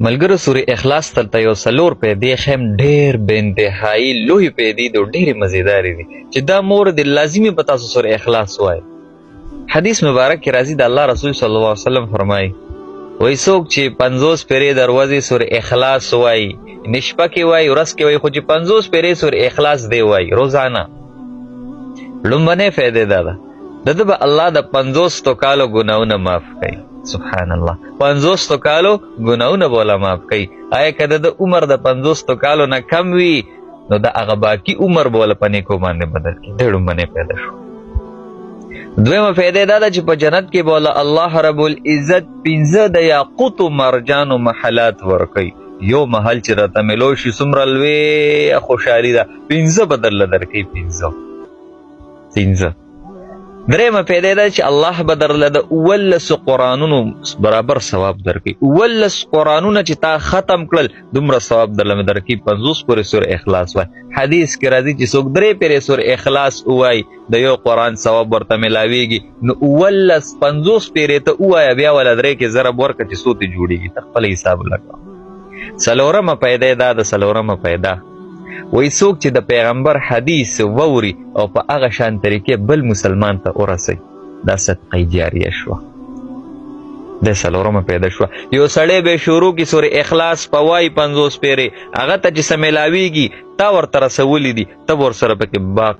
ملګرو سورې اخلاص تلته یو څلور پیدې ښیم ډېر بې انتهایي لویې پیدې دي او ډېرې مزېدارې دي چې دا مورد لازمي په تاسو سورې اخلاص وایي. حدیث مبارک کې راځي د الله رسول صلی الله علیه وسلم فرمایي وایي څوک چې 50 پیرې د ورځې سورې اخلاص وایي نه شپه کې وایي ورځ کې وایي خو چې 50 پیرې سورې اخلاص دی وایي روزانه لومبنۍ فایدې دا ده د ده به الله د 50 کالو ګناهونه معاف کوي. سبحان الله 50 کالو ګناهونه به وله معاف کوي. آیا که د عمر د 50 کالو نه کم وي نو د هغه باقي عمر به وله په نیکو باندې بدل کړي. ډېر لومبنۍ پیدا شو. دویمه فایده دا ده چې په جنت کې به وله الله رب العزت 15 د یاقوتو مرجانو محلات ورکوي. یو محل چې راته میلو شي څومره لویه خوشحالي ده 15 به درله درکوي. 15 درېیمه پیدا ده چې الله به درله د 19 قرآنونو برابر ثواب درکوي. 19 قرآنونه چې تا ختم کړل دومره ثواب درله مې درکوي. 50 پورې سورې اخلاص وایي. حدیث کې راځي چې څوک 3 پورې سورې اخلاص ووایي د یو قرآن ثواب ورته میلاویږي. نو 19 50 پورې ته ووایه بیا وله 3 کې ضرب ورکړه چې څو ته جوړېږي ته خپل حساب لګوه. څلورمه پیدا دا ده څلورمه پیدا وایي څوک چې د پیغمبر حدیث ووري او په هغه شان طریقې بل مسلمان ته ورسوي دا صدقه جاریه شوه. د څلورمه پیدا شوه. یو سړی به شروع کړي سورې اخلاص په وایي 50 پیرې هغه ته چې څه میلاویږي تا ورته رسولي دي ته به ورسره پکې باق